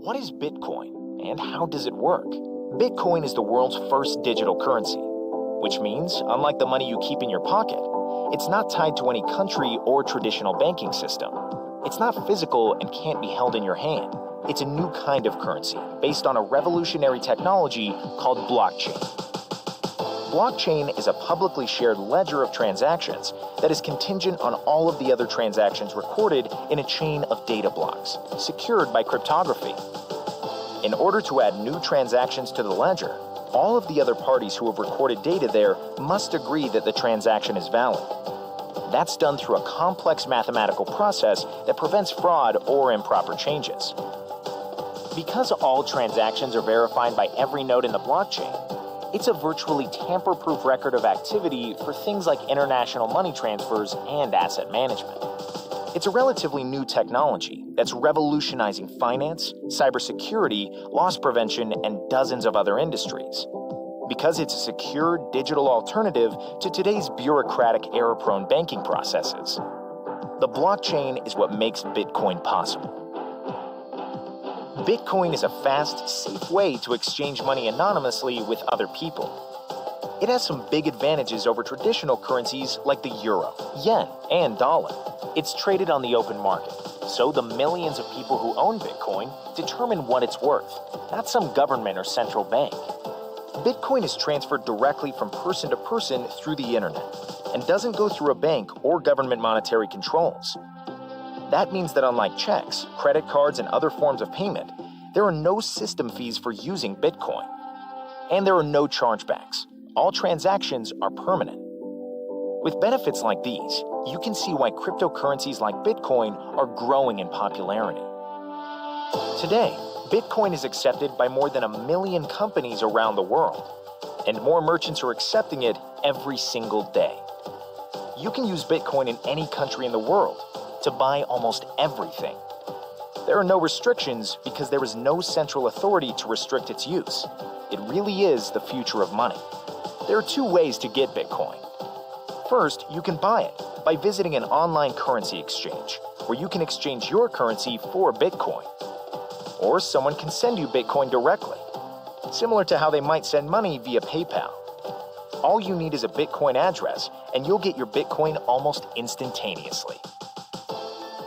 What is Bitcoin and how does it work? Bitcoin is the world's first digital currency, which means, unlike the money you keep in your pocket, it's not tied to any country or traditional banking system. It's not physical and can't be held in your hand. It's a new kind of currency based on a revolutionary technology called blockchain. Blockchain is a publicly shared ledger of transactions that is contingent on all of the other transactions recorded in a chain of data blocks, secured by cryptography. In order to add new transactions to the ledger, all of the other parties who have recorded data there must agree that the transaction is valid. That's done through a complex mathematical process that prevents fraud or improper changes. Because all transactions are verified by every node in the blockchain, it's a virtually tamper-proof record of activity for things like international money transfers and asset management. It's a relatively new technology that's revolutionizing finance, cybersecurity, loss prevention, and dozens of other industries. Because it's a secure digital alternative to today's bureaucratic, error-prone banking processes. The blockchain is what makes Bitcoin possible. Bitcoin is a fast, safe way to exchange money anonymously with other people. It has some big advantages over traditional currencies like the euro, yen, and dollar. It's traded on the open market, so the millions of people who own Bitcoin determine what it's worth, not some government or central bank. Bitcoin is transferred directly from person to person through the internet and doesn't go through a bank or government monetary controls. That means that unlike checks, credit cards, and other forms of payment, there are no system fees for using Bitcoin. And there are no chargebacks. All transactions are permanent. With benefits like these, you can see why cryptocurrencies like Bitcoin are growing in popularity. Today, Bitcoin is accepted by more than 1 million companies around the world, and more merchants are accepting it every single day. You can use Bitcoin in any country in the world to buy almost everything. There are no restrictions because there is no central authority to restrict its use. It really is the future of money. There are 2 ways to get Bitcoin. First, you can buy it by visiting an online currency exchange, where you can exchange your currency for Bitcoin. Or someone can send you Bitcoin directly, similar to how they might send money via PayPal. All you need is a Bitcoin address, and you'll get your Bitcoin almost instantaneously.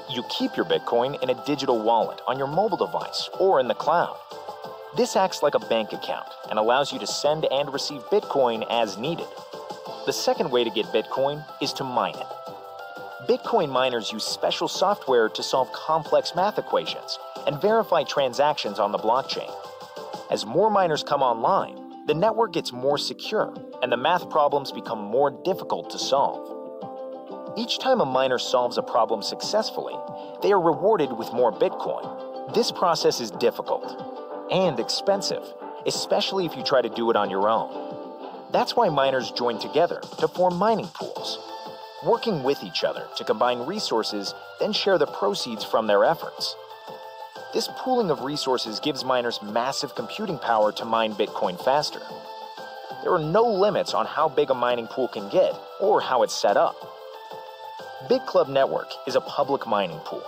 You keep your Bitcoin in a digital wallet on your mobile device or in the cloud. This acts like a bank account and allows you to send and receive Bitcoin as needed. The second way to get Bitcoin is to mine it. Bitcoin miners use special software to solve complex math equations and verify transactions on the blockchain. As more miners come online, the network gets more secure and the math problems become more difficult to solve. Each time a miner solves a problem successfully, they are rewarded with more Bitcoin. This process is difficult and expensive, especially if you try to do it on your own. That's why miners join together to form mining pools, working with each other to combine resources, then share the proceeds from their efforts. This pooling of resources gives miners massive computing power to mine Bitcoin faster. There are no limits on how big a mining pool can get or how it's set up. BitClub Network is a public mining pool,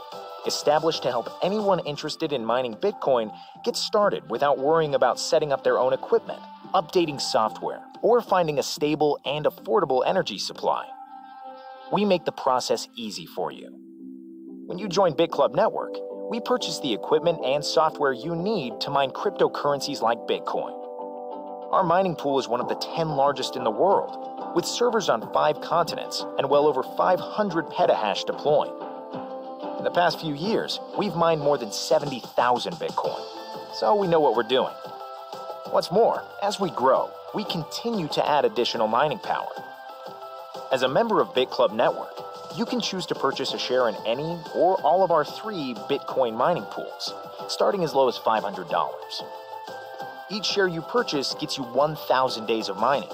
established to help anyone interested in mining Bitcoin get started without worrying about setting up their own equipment, updating software, or finding a stable and affordable energy supply. We make the process easy for you. When you join BitClub Network, we purchase the equipment and software you need to mine cryptocurrencies like Bitcoin. Our mining pool is one of the 10 largest in the world, with servers on 5 continents and well over 500 petahash deployed. In the past few years, we've mined more than 70,000 Bitcoin, so we know what we're doing. What's more, as we grow, we continue to add additional mining power. As a member of BitClub Network, you can choose to purchase a share in any or all of our 3 Bitcoin mining pools, starting as low as $500. Each share you purchase gets you 1,000 days of mining,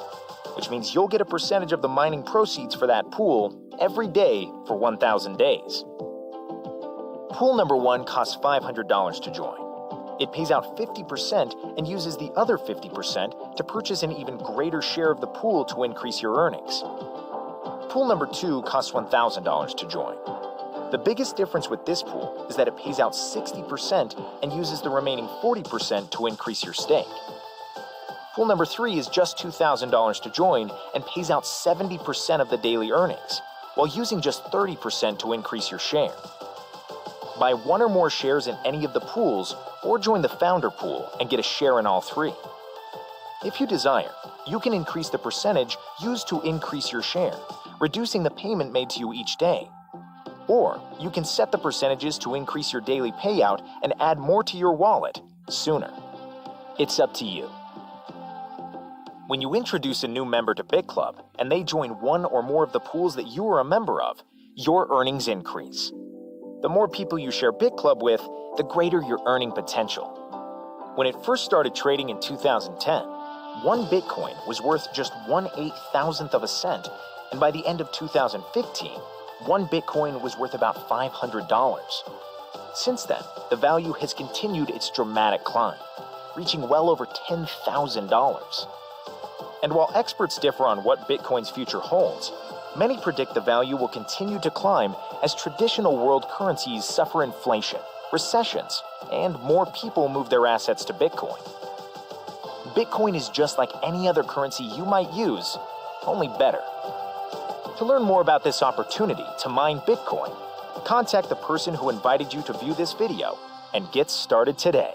which means you'll get a percentage of the mining proceeds for that pool every day for 1,000 days. Pool number 1 costs $500 to join. It pays out 50% and uses the other 50% to purchase an even greater share of the pool to increase your earnings. Pool number 2 costs $1,000 to join. The biggest difference with this pool is that it pays out 60% and uses the remaining 40% to increase your stake. Pool number 3 is just $2,000 to join and pays out 70% of the daily earnings, while using just 30% to increase your share. Buy one or more shares in any of the pools or join the founder pool and get a share in all 3. If you desire, you can increase the percentage used to increase your share, reducing the payment made to you each day. Or you can set the percentages to increase your daily payout and add more to your wallet sooner. It's up to you. When you introduce a new member to BitClub and they join one or more of the pools that you are a member of, your earnings increase. The more people you share BitClub with, the greater your earning potential. When it first started trading in 2010, one Bitcoin was worth just 1/8,000th of a cent, and by the end of 2015, one Bitcoin was worth about $500. Since then, the value has continued its dramatic climb, reaching well over $10,000. And while experts differ on what Bitcoin's future holds, many predict the value will continue to climb as traditional world currencies suffer inflation, recessions, and more people move their assets to Bitcoin. Bitcoin is just like any other currency you might use, only better. To learn more about this opportunity to mine Bitcoin, contact the person who invited you to view this video and get started today.